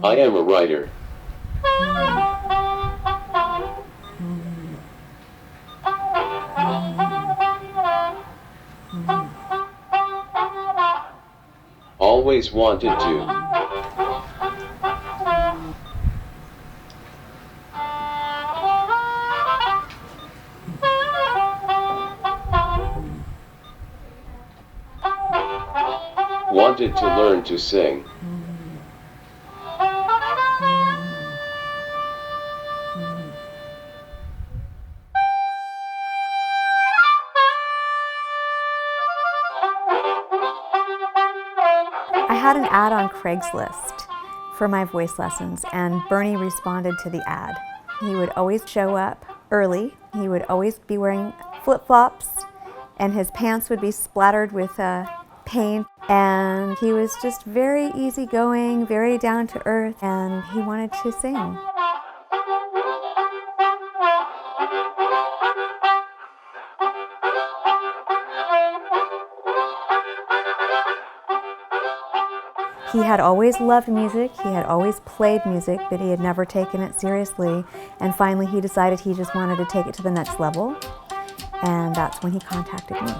I am a writer. Always wanted to. Wanted to learn to sing. I had an ad on Craigslist for my voice lessons, and Bernie responded to the ad. He would always show up early. He would always be wearing flip-flops, and his pants would be splattered with paint. And he was just very easygoing, very down to earth, and he wanted to sing. He had always loved music, he had always played music, but he had never taken it seriously. And finally he decided he just wanted to take it to the next level, and that's when he contacted me.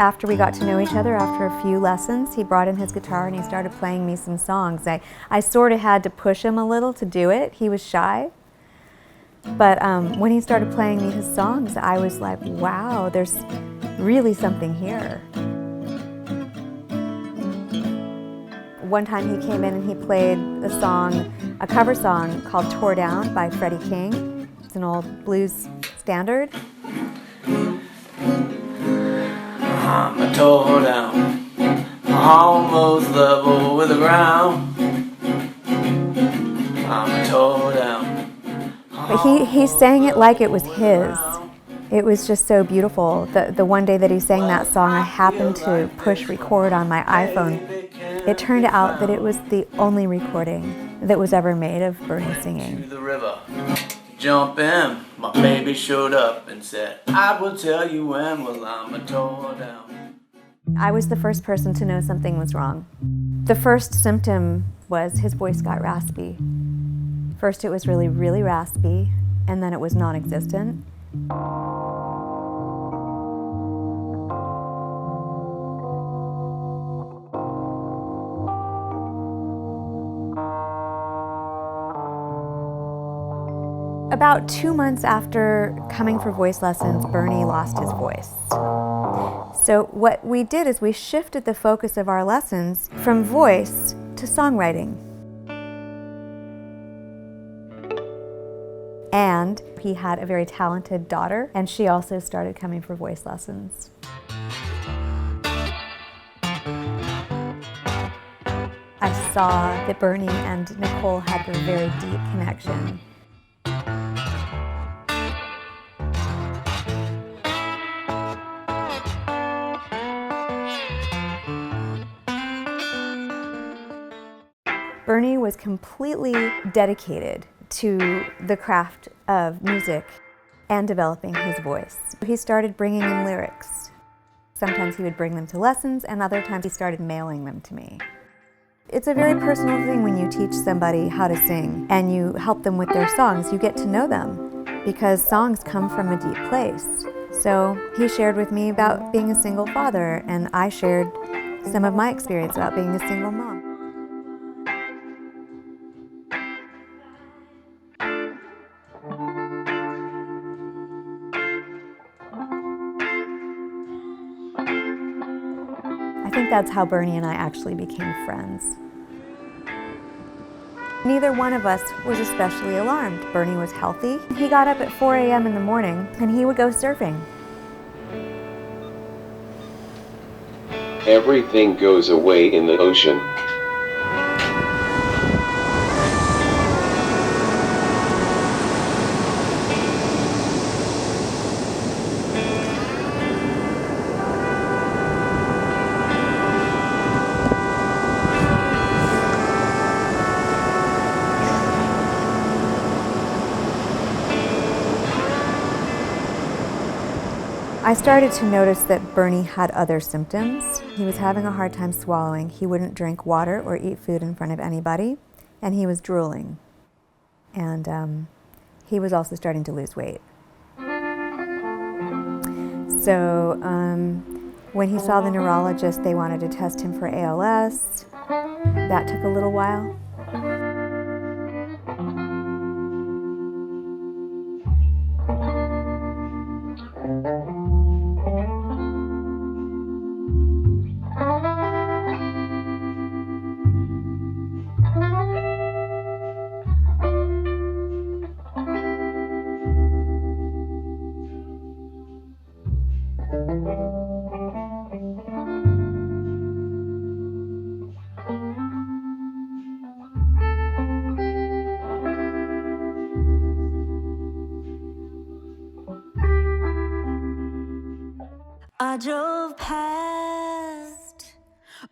After we got to know each other, after a few lessons, he brought in his guitar and he started playing me some songs. I sort of had to push him a little to do it. He was shy. But when he started playing me his songs, I was like, wow, there's really something here. One time he came in and he played a cover song called Tore Down by Freddie King. It's an old blues standard. I'm tore down, almost level with the ground. I'm tore down. But he sang it like it was his. It was just so beautiful. The one day that he sang that song, I happened to push record on my iPhone. It turned out that it was the only recording that was ever made of Bernie singing. To the river, jump in, my baby showed up and said, I will tell you when, well, I'm tore down. I was the first person to know something was wrong. The first symptom was his voice got raspy. First it was really, really raspy, and then it was non-existent. About 2 months after coming for voice lessons, Bernie lost his voice. So what we did is we shifted the focus of our lessons from voice to songwriting. And he had a very talented daughter, and she also started coming for voice lessons. I saw that Bernie and Nicole had a very deep connection. Bernie was completely dedicated to the craft of music and developing his voice. He started bringing in lyrics. Sometimes he would bring them to lessons, and other times he started mailing them to me. It's a very personal thing when you teach somebody how to sing and you help them with their songs. You get to know them because songs come from a deep place. So he shared with me about being a single father, and I shared some of my experience about being a single mom. I think that's how Bernie and I actually became friends. Neither one of us was especially alarmed. Bernie was healthy. He got up at 4 a.m. in the morning and he would go surfing. Everything goes away in the ocean. I started to notice that Bernie had other symptoms. He was having a hard time swallowing. He wouldn't drink water or eat food in front of anybody, and he was drooling. And he was also starting to lose weight. So when he saw the neurologist, they wanted to test him for ALS. That took a little while. I drove past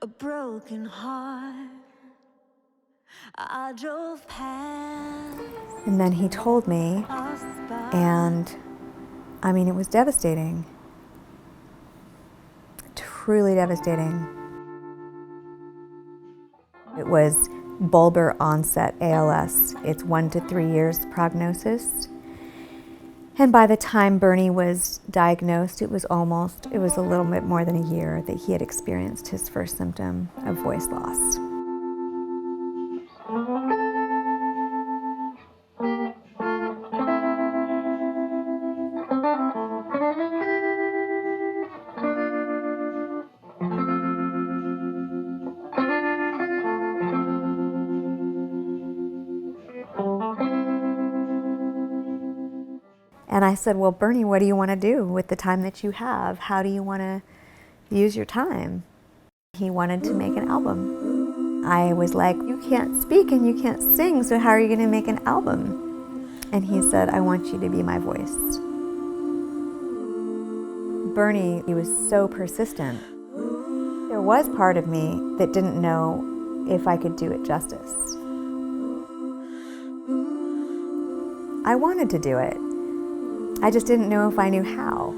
a broken heart. I drove past. And then he told me, and I mean, it was devastating. Truly devastating. It was bulbar onset ALS. It's 1 to 3 years prognosis. And by the time Bernie was diagnosed, it was a little bit more than a year that he had experienced his first symptom of voice loss. And I said, well, Bernie, what do you want to do with the time that you have? How do you want to use your time? He wanted to make an album. I was like, you can't speak and you can't sing, so how are you going to make an album? And he said, I want you to be my voice. Bernie, he was so persistent. There was part of me that didn't know if I could do it justice. I wanted to do it. I just didn't know if I knew how.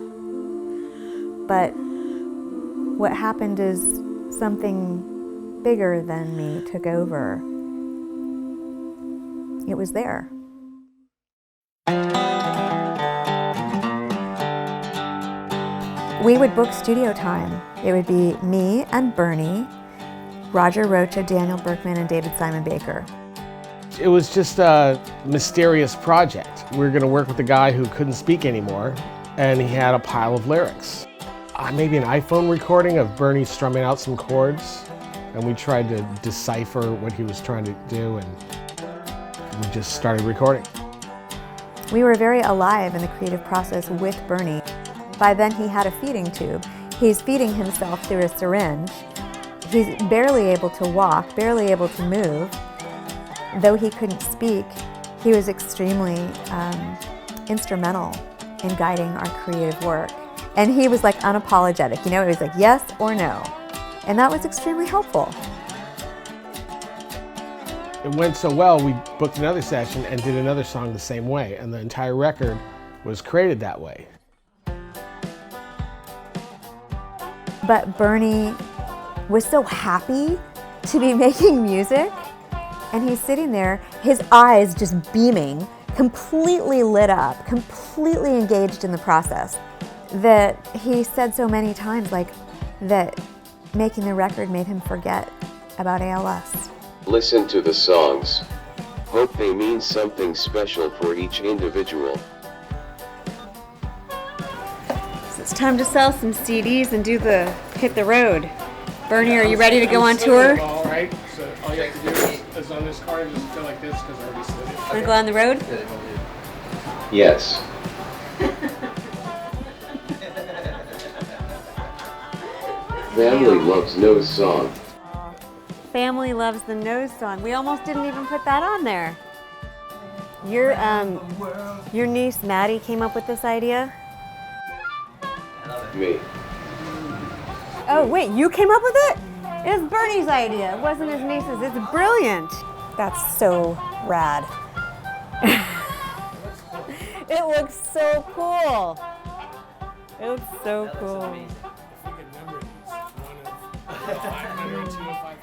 But what happened is something bigger than me took over. It was there. We would book studio time. It would be me and Bernie, Roger Rocha, Daniel Berkman, and David Simon Baker. It was just a mysterious project. We were going to work with a guy who couldn't speak anymore, and he had a pile of lyrics. Maybe an iPhone recording of Bernie strumming out some chords, and we tried to decipher what he was trying to do, and we just started recording. We were very alive in the creative process with Bernie. By then he had a feeding tube. He's feeding himself through a syringe. He's barely able to walk, barely able to move. Though he couldn't speak, he was extremely instrumental in guiding our creative work. And he was like unapologetic, you know, it was like yes or no. And that was extremely helpful. It went so well, we booked another session and did another song the same way, and the entire record was created that way. But Bernie was so happy to be making music. And he's sitting there, his eyes just beaming, completely lit up, completely engaged in the process, that he said so many times, like, that making the record made him forget about ALS. Listen to the songs. Hope they mean something special for each individual. So it's time to sell some CDs and hit the road. Bernie, are you ready to go on tour? All right, so all you have to do is on this card, just go like this because I already slid it. Want to go on the road? Yes. Family loves Nose song. Family loves the Nose song. We almost didn't even put that on there. Your niece Maddie came up with this idea? Me. Oh wait, you came up with it? It was Bernie's idea. It wasn't his niece's. It's brilliant. That's so rad. It looks so cool. It's so cool. If we could number these, one of 500, two of 500.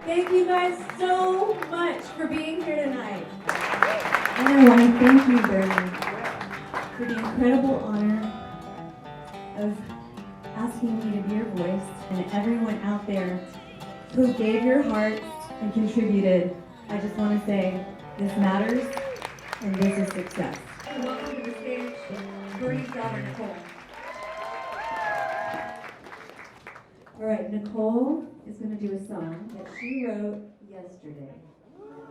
Thank you guys so much for being here tonight. And I want to thank you, Bernie, for the incredible honor of asking me to be your voice, and everyone out there who gave your hearts and contributed. I just want to say this matters, and this is success. Welcome to the stage, Bernie's daughter, Nicole. All right, Nicole is going to do a song that she wrote yesterday.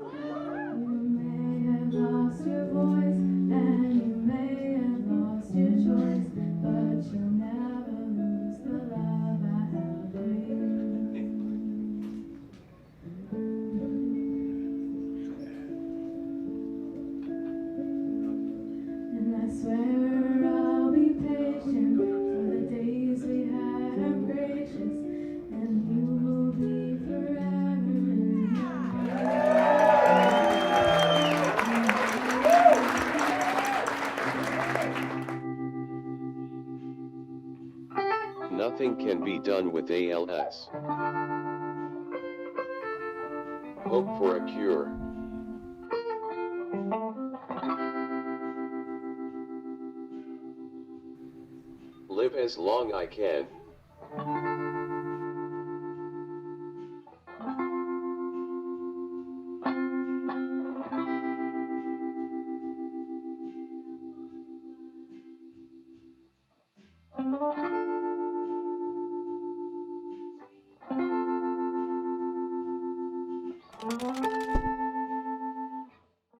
You may have lost your voice and you may have lost your choice, but you'll never lose the love I have for you. And I swear I'll be patient, for the days we had are gracious, and you will be forever in Nothing can be done with ALS. Hope for a cure. Live as long I can.